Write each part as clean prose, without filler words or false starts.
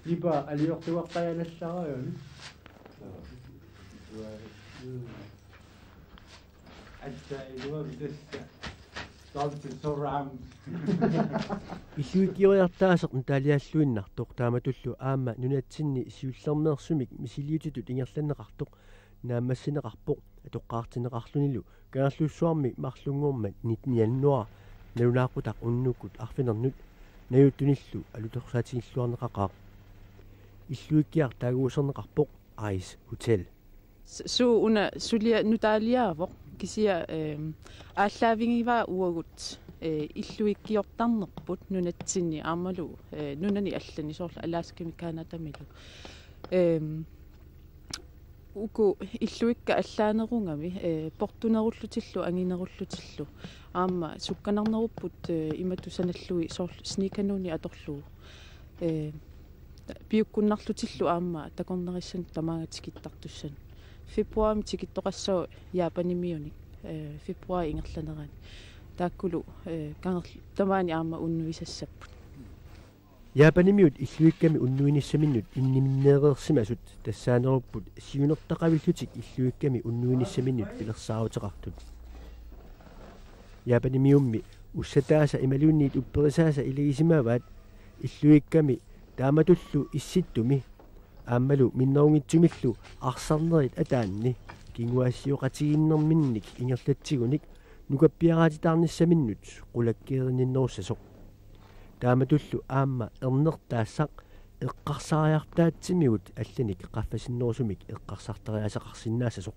Liba aliortuaqqajanallaraayuni. Atta ilua vitassa. Talti soram. Isuikioriartaaseq taalialluinnartoq taamatullu aamma nunatsinni siullermeersumik misiliutitut ingerlanneqartoq naammassineqarpoq atoqqaartineqarlunilu kaarlussuarmi marlunguurmat nitniannua nalunaaqutaq unnukut arfinernut najuttunillu alutorsaatigiilluarneqaqaaq illuikkiar taaguuserneqarpoq Ice Hotel su una sulia nutaaliaavoq kisia ааллаавингива уагут иллуиккиортарнерпут нунатсинни аамалу нунани аллани сорла алааскими канатамилу уку иллуикка аллаанерунгами портунеруллутиллу ангинеруллутиллу аама сукканарнеруппут иматусаналлуи сорла сникануни аторлуу пиуккуннарлутиллу аама такорнериссан тамаагатикиттартуссан фебруари тикиттоқассаа яапанимиуник фебруари ингерланерани тааккулу кангерл тамаани аама уннуисассаппут яапанимиут иллуикками уннуиниссаминнут инниминнеерерсимасут тассаанеруппут сиунертақавиллутик иллуикками уннуиниссаминнут пилерсаарутеқартут яапанимиумми уссатааса ималуунниит упперисааса илигисимааваат иллуикками тааматуллу исситтуми ааммалу миннерунгитсумиллу арсарнерит атаанни кингуассиоқатигиннэрминник ингерлатсигуник нукаппиараатитаарниссаминнут қулаккеериннерусасоқ тааматуллу аама ернертаассақ эққарсариартаатсимигут алланик қаффасиннерусумик эққарсартериасеқарсиннаасасоқ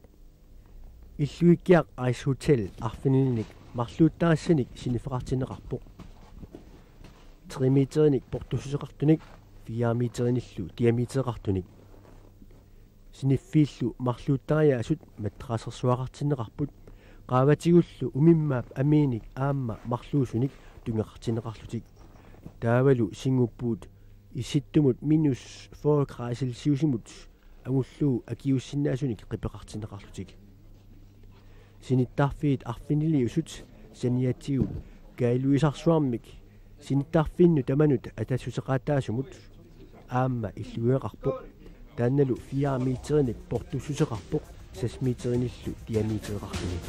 иллуиккиақ Ice Hotel арфинилник марлууттариссаник синифеқартинеқарпоқ 3 метерник портусусеқартуник 4 метерниллу диаметеқартуник синиффииллу марлууттариаасут матрасерсуақартинеқарпут qaavатигуллу умиммаап амииник аама марлуусуник тунгеқартинеқарлутик таавалу сингуппуут иситтумут минус 4 градусилсиусимут агуллуу акиуссиннаасуник қипеқартинеқарлутик синиттарфиит арфинилиусут саниатигу гаилуисарсуармик синиттарфинну таманут атассусеқаатаасумут аама иллуеқарпоқ таанналу 4 метерник портусусеқарпоқ 6 метерниллу диаметеқартуник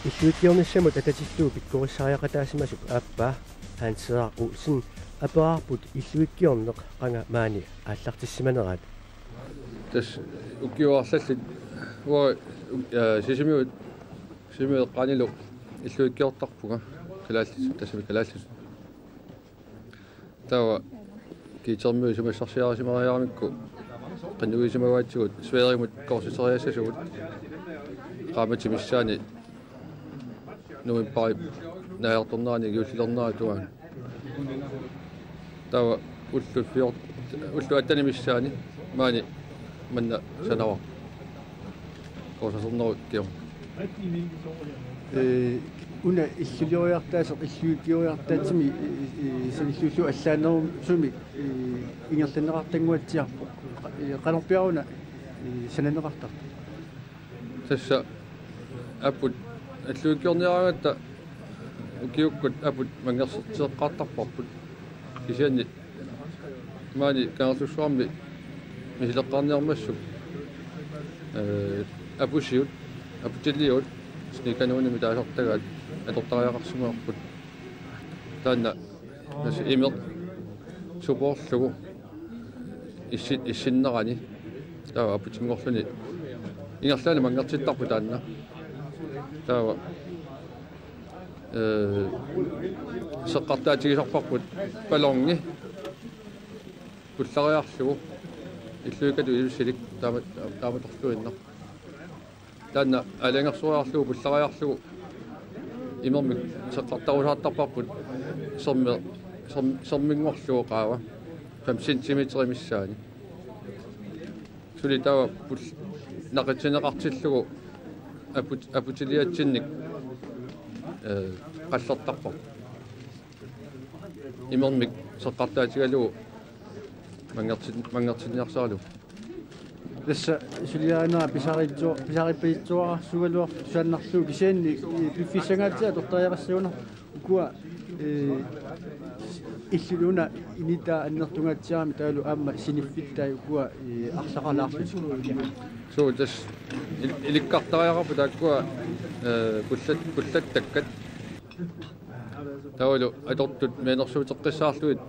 иллуикиорниссамут ататиллуу пиккорissariaqataasimasuk ааппаа хаансеаа уусин апаарпут иллуиккиорнеқ qanga maani ааллартиссиманераат тас уккиуарлаллит уа сисимиут qanilу иллуиккиортарпуга калааллису тасами калааллису тава китермиу сумассарсиарисимариарамикку qannuисимаваатсигут свееримут корсисериассасугут qaamатимиссаани нуимпари наярторнаани гиуллернаа туан тава уллу аттанимиссаани маани манна санава корсисернеру киор уна иллулиориартаасеқ иллуикиориартаатсими саниллууллу аллаанерум суми ингерланеқартангуатсиарпо канорпиаруна сананеқартар тасса аппут аллуикиорниарагатта укиуккут аппут мангерсертиеққартарпарпут кисианни маани канерлуссуарми мисилеққарниармассук апусиут апутиллиут сниканууними таасартагаат атортариақарсимаарпут таанна нас имер супоорлугу иссиннерани таа апутингорлуни ингерлаани мангертиттарпу таанна таа сеққартаатигисарпарпут палорнги пуллариарлугу иллуикату илуссилик тааматорлуиннар таанна алангерсуаарлугу пуллариарлугу имермик сеққартарусаартарпарпут сэрмингорлугу qaava 5 см миссаани сули тава пул нақатсинеқартиллугу апутилиатсинник қаллертарпа имермик сеққартаатигалугу мангертинниарсаалу тасса сулиаанера писариппитсуара сугалуар суаннарлуу кисианни пиффиссангаатиа тортариақассуна укуа иллулуна инита аннертунгаатсиарами таалу аама синиффиттай укуа арсақалаарлут суу тас иликкартариақарпу тааккуа пуллаттаккат таалу атортут меэнерсуутеққиссаарлуит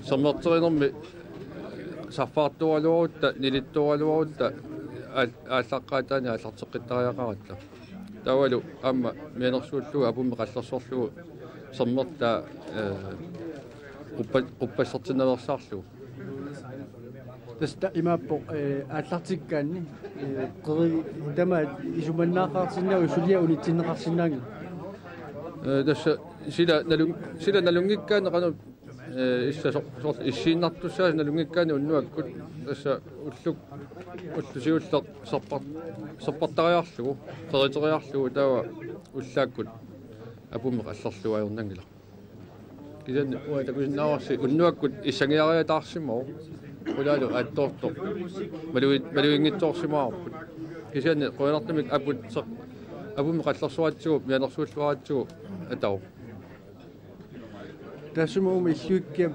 сермертеринерми сарфаартуалуарутта нилиттуалуарутта ааллаққаатаани ааллартеққиттариақаратта таалу аама меэнерсууллуга апумми қаллерсорлугу сермерта quppassartinnaversaarlugu таста имааппо ааллартиккаанни qeri тама исуманнаақартиннагу сулиа унитсиннеқарсинаанги тасса сила налунгиккаанеқану иссииннартуссаа налунгиккаани уннуаккут тасса уллусиуллеқ сеппартариарлугу териториарлугу таава уллааккут апумми қаллерлуга аернангила кисанни уа такусиннаарси уннуаккут иссангиариатаарсимау улаалу аатторто малуингитторсимаарпут кисанни қуянартамик апумми қаллерсуатсигу мианерсууллуаратсигу атау тассумууми иллуиккиа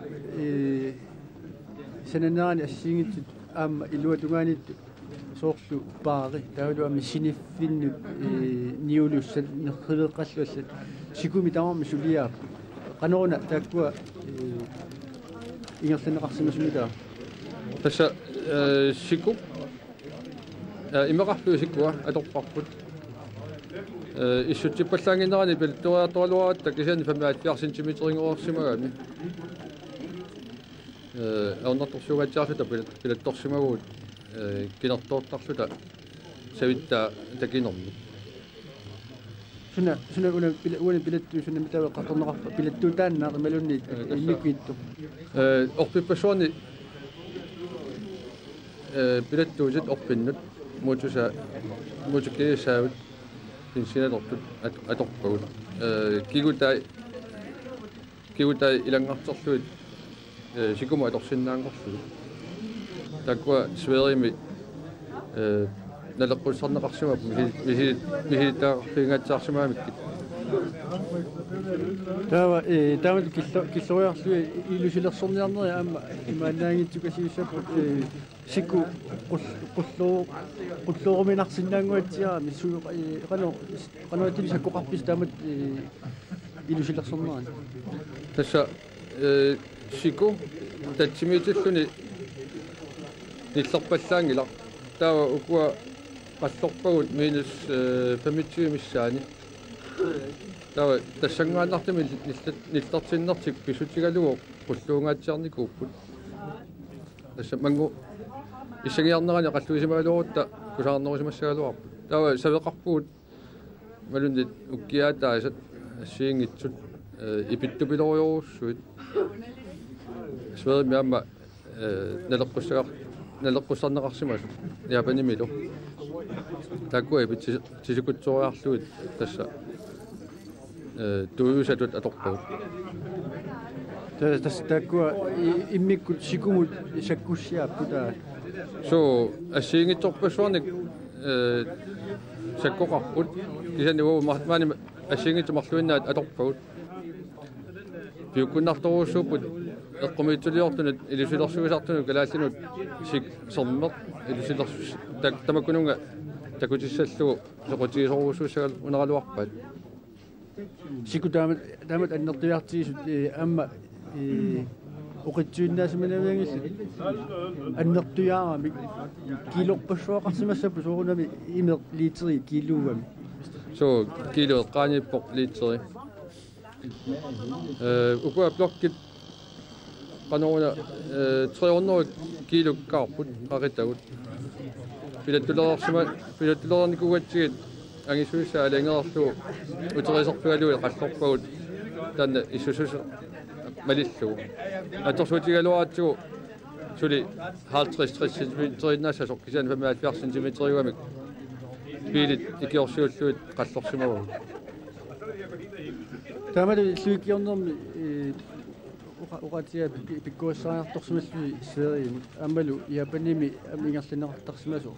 сананаани ассиингитсут аама илуатунгаанитtu соорлу паари таалуами синиффинну ниулусса неррилеққаллуалла сикуми тамарми сулиаа qanорuna тааккуа ингерланеқарсимасумитаа тасса сику имеқарлуу сикуа аторпарпут иссутсиппаллаангинерани пилтуаторлуаратта кисани 5 сантиметрингоорсимагами ауннарторсугаатсиарсута пилатторсимагуут кинертооттарлута савитта такинерми суна уна пилатту суна митава qatorneqarpa pilattuutaannaaqi malunni innikkiittu орпиппасуани пилаттуусит орпиннут мутукеисаавут инсинатортут аторпагут кигутай илангартерлуит сикума аторсиннаангорлугу таккуа свеерими налеққуссарнеқарсимап мисилиттаагарлуингаатсаарсимаамиккит Tava killoiarlu illusilersorniarneri aama imaannaangitsukasiussaput sikku qulluuruminarsinnaanguatsiaami qano sakkoqarpis taamat illusilersornerani tassa sikku tatsimiitilluni nillerpallaangila taava ukua qallorpagut minus 25 missaani tawa tassangaanartami nillertinnertik pisutigalugo qulluungaatsiarnikuupput tassa mangu исагиарнерани қаллуисимаалуурутта кусаарнерусимассагалуарпут таава савеқарпугут малунит уккиаатаасат ассиингитсут ипиттупилориоруссуит сверимиамма налеққуссарнеқарсимасу яапанимилу такуа ипитсисикутсориарлуит тасса туйусатут аторпагут тасса такуа иммиккут сикумут саккуссиаппута so ассиингитсорпассуарник саккоқарпут кисаниу маани ассиингитсумарлуиннаат аторпагут пиуккуннарторуссууппут эққумиитсулиортунат илусилерсугисартуну калааллинут сик сормеқ илусилерсус тамаккунунга такутиссаллугу соқутигисоруссуссагал унералуарпаат сику таамат аннертиартигисут аама оқитсуиннаасиманавиангилла аннертуяарами килорпассуақарсимассапу соорунами имер литери килууами so kilo qaanippoq liiteri ukua blokkit qanoruna 300 kilo kaarput qaritagut pilattulerarnikugatsigit angisuissa alangerarlu uterisortugalu qallorpagut tanna issusus malillugu atorsuutigaluaatigu suli 50-60 cm soqqisaan 75 cm uamik piilit ikiorsiulluit qallorsimagu таамал иллуикиорнерми уqatia пиккуассариарторсималлуи сериимут аамалу яапаними амингерлинеқартарсимасу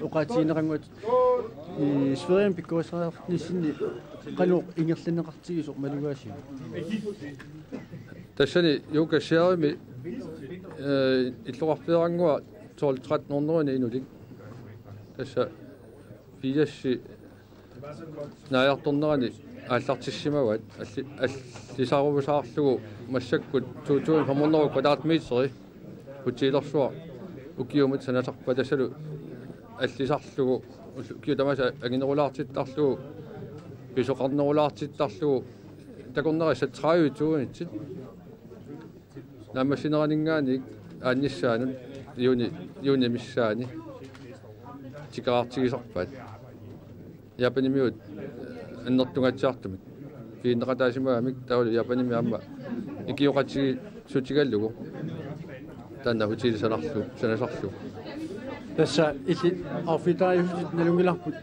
уqaatiинеқангуат свериим пиккуассариарниссинни qanu ингерлинеқартигисо малугаасиу тассани юкасиарими иллоқарпиарангуа 12-13 инулик тасса фиасси наярторнерани ааллартиссимагат аллисаарувусаарлугу массаккут 2500 квадратметри утилерсуа укиумут санасарпа тассалу аллисарлугу киутамаса агинерулаартиттарлугу писоқарнерулаартиттарлугу такорнериса 30 наммасинеранингаани аанниссаанут юни миссаани тикаартигисарпаат япанимиут аннертунгатсаартумик фииннеқатаасимаамик таулу япаними аама икиоқатсиги сутигаллугу танна хутили санасарлу тасса илли арфитариуфит налунгиларпут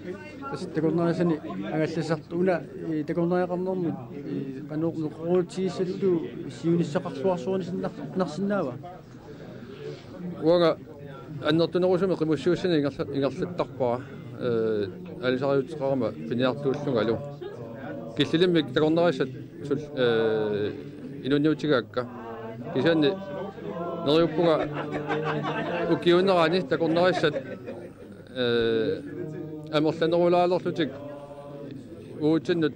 тасса такорнерисани агалласартуна такорнериақарнэрмут каноорнеқорутигиссалуту сиунissақарсуарсуунисиннарсинаава уага аннертунерусуми қимуссууссани ингерлаттарпара алисариутеқарама пиниартууллунгалу киллилиммик такорнерисат инунниутигаакка кисаанни нериуппуга укиунерани такорнерисат амерланерулаалерлутик уутиннут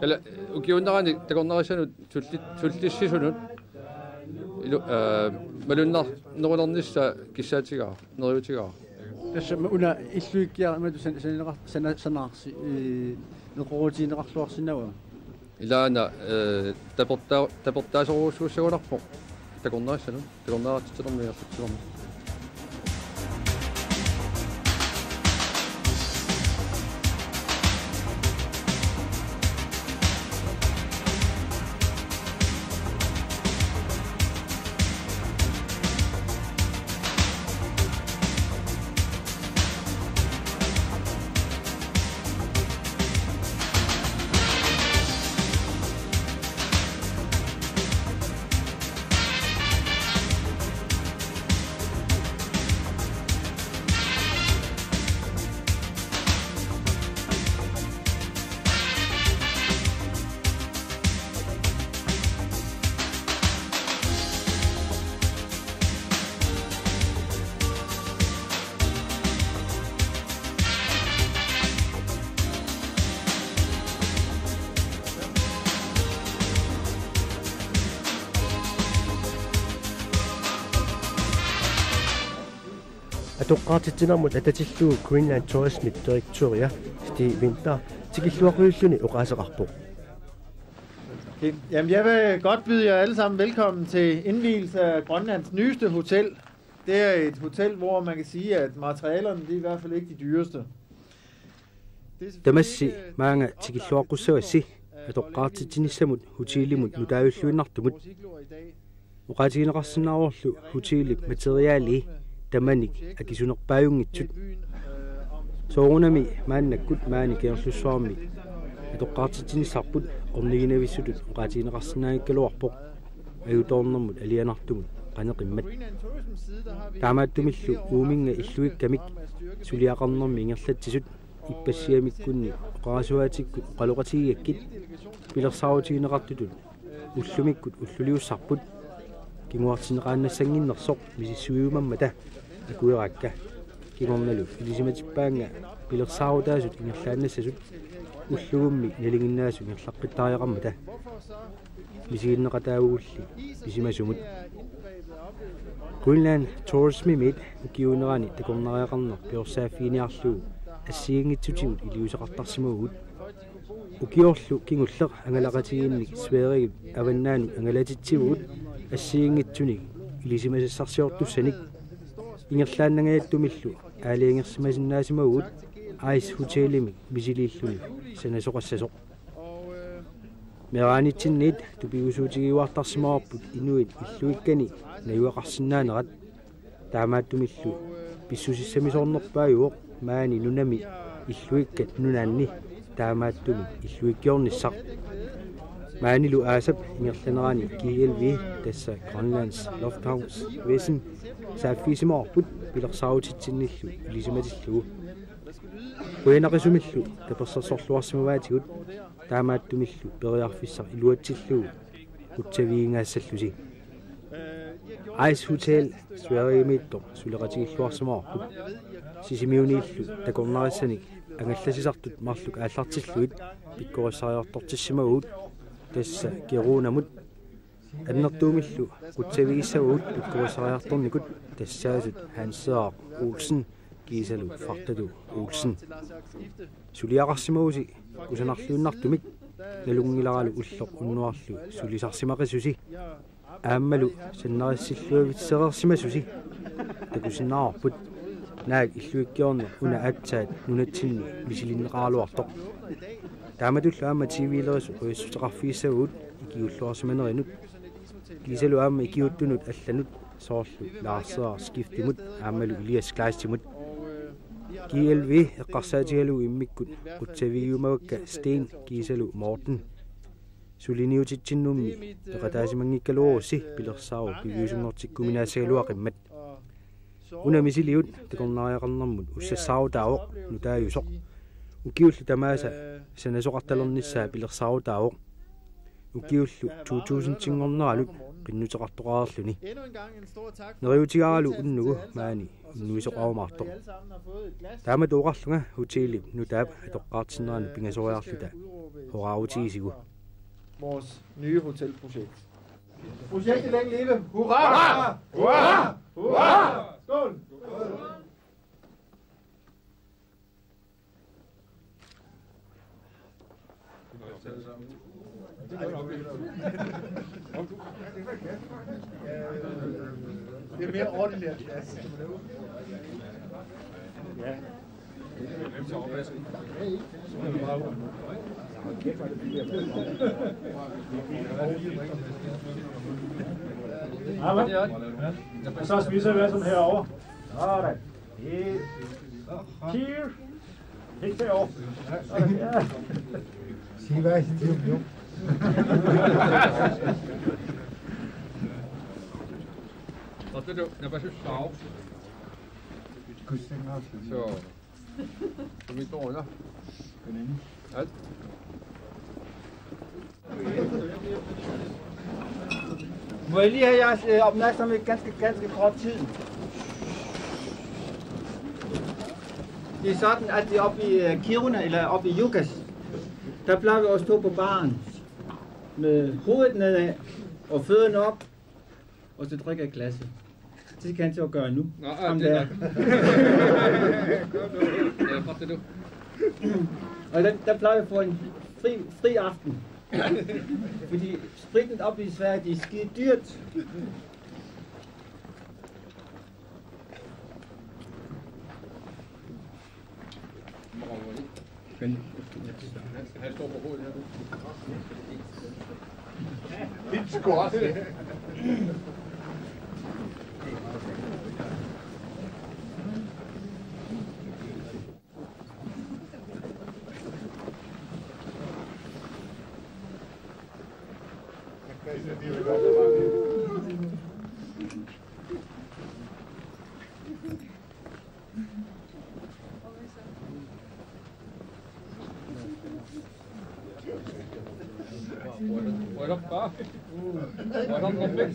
кала укиунерани такорнерисанут суллиссисунут малуннар нерулернисса киссаатигаа нериутигаа тасса уна иллуиккиарамату санаарси неқорутиинеқарлуарсинава илаана тапортаасоруссууссагуларпо такорнериссану такорнератитсермиерлутсуарма атоққаартитсинармут ататиллуу Greenland Tourism Directoria Stig Winther tikilluaquyulluni uqaasaqarpoq. Jamen, jeg vil godt byde jer alle sammen velkommen til indvielse af Grønlands nyeste hotel. Det er et hotel, hvor man kan sige, at materialerne det er i hvert fald ikke de dyreste. Tamassi maanga tikilluaqqussavassi atoqqaartittinissamut hutiilimut nutaayulluinnartumut uqaatigineqarsinaaruorlu hutiilik materiaali tamanik akisunerpaajungitsut soorunami maannakkut maani keerlussuarmi atoqqaartittinissarput orniginavissutut uqaatigineqarsinnaagikkaluarpoq ajutornermut alianartumut qaneqimmat taamaattumillu uuminga illuikkamik suliaqarnermi ingerlatsisut ippassiamikkunni qaasuaatikkut qaluqatigiakkit pilersaarutigineqartutut ullumikkut ulluliussarput kinguartineqaannassanginnersoq misissuiumammata akuiraakka kingornalu ilisimatippaanga pilersaarutaasut ingerlaannassasut ullugummi nalinginnaasu ingerlaqqitariaqammata misiginneqataagulli pisimasumut Greenland Tourism mit ukiunerani takornariaqarner piorsaaffiiniarlugu ассиингитсутигут илиусеқартарсимагут укиорлу кингуллеқ ангалақатигиинник сверигит аваннаану ангалатитсивут ассиингитсуник илисимасассарсиортуссаник ингерлааннагаяттумиллу аалиингерсимасиннаасимагут айс хотелимик мисилииллуни санасоқассасоқ мераанитсинниит тупиусуутигиуартарсимаарпут инуит иллуиккани наюақарсинаанерат таамааттумиллу писсусиссамисорнерпааюоқ maani nunami illuikkat nunanni taamaattumi illuikkiornissaq maanilu aasap ingerlanerani KLV tassa Grønlands Lufthavns Væsen saaffiisimaarput pilersaarutitsinillu ilisimatillugu uyanaqisumillu tapersarsorluarsimuvaatigut taamaattumillu periarfissar iluatsillugu utsaviingaassаллуси Ice Hotel Sverige-mittor suleqatigilluarsimaarput sisimiuniillu takornarissanik angallassisartut marluk aallartilluit pikkorissariortortissimaguut tassa keruunamut annertuumillu qutsavigissaguut pikkorissariartornikut tassaasut Hanseaq Olsen Gisalu Fartadu Olsen suliaqarsimagusi kusanarluunnartumik nalungilaralu ulloq unnuarlu sulisarsimaqisusi aammalu sannarissilluavitserersimasusi takusinnaarput naag illuikkiorner una atsaat nunatsinni misilinneqaaluartoq taamatullu aamma TV-lerisu qoissuteqarfiissaguut ikiulluarsimanerinut kiisalu aamma ikiuttunut allanut soorlu laarserar skiftimut aammalu Elias Kleistimut KLV eqqarsaatigalugu immikkut qutsavigiumagakka Sten kiisalu Morten suliniutitsinnuummi eqataasimanngikkaluorussi pilersaaru piviusungortikkuminaassagaluaqimmat una misiliut takornariaqarnermut ussassaarutaawoq nutaajusoq ukiullu tamaasa sanasoqartalernissaa pilersaaruutaawoq ukiullu 2000-tingorneralut qinnuteqartoqarerluni neriutigaaralu unnugu maani unnuisoqarumaartoq taama tuuqarlunga hotellim nutaap atoqqaartinnerani pingasoriarluta horaavutiisigu vores nye hotelprojekt. Projektet længe leve. Hurra! Hurra! Hurra! Skål! Det er mere ordentligt glas. Ja. Og så spiser vi sådan herovre. Sådan. Cheer. Helt derovre. Ja. Sig hvad I siger jo. 어때요? 내가 실수하고. Så. Kom ikke over, ja? Ja. Må jeg lige have jeres opmærksomhed ganske kort tid? Det er sådan, at det oppe i Kiruna, eller oppe i Jukas, der plejer vi at stå på baren med hovedet nedad og fødderne op, og så drikker et glas. Det kan han så gøre nu. Nå, Ham det er der. nok. Det er du. Og der plejer vi at få en fri aften. Fordi spritten op i Sverige, det er skide dyrt. Han står på hovedet her. Det er sgu også det. Rød op bare. Rød op væk.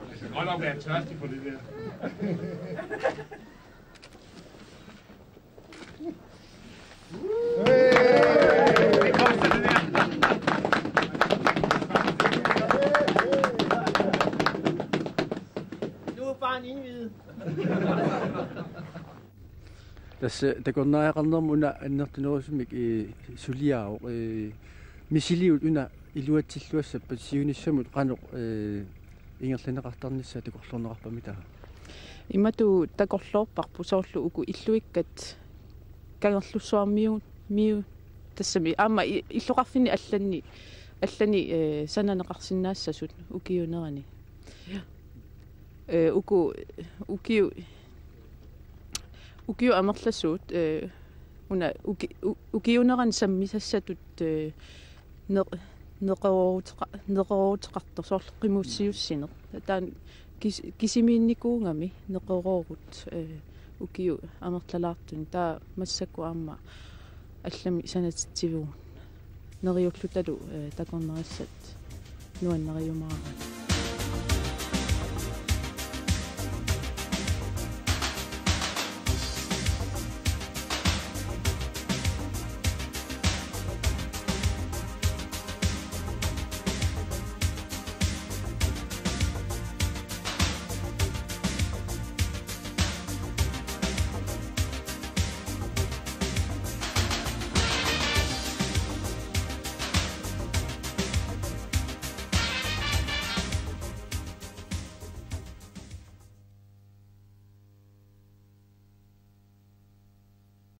Det skal godt nok være tørstig på det der. Det koster det der. Nu er bare en indvide. tässä takornaaqarnermu una annertunerusumik suliaao misiliut una iluatsilluassappat siunissamut qanoq ingerlaneqartarnissa takorlornerarpamita имату такорлоорпарпу соорлу уку иллуиккат кангерлуссуармиу тассами аама иллоқарфини аллани сананеқарсинаассасут укиунерани ukiu амерласуут уна укиунеран саммисассатут неқеруутеқартор соорлеккимууссиуссинеқ таан кисимиинникуунгами неқеруурут укиу амерлалаартун таа массакку аама аллами санатитсивуун нериуллуталу такорнериссат нуаннериумаараа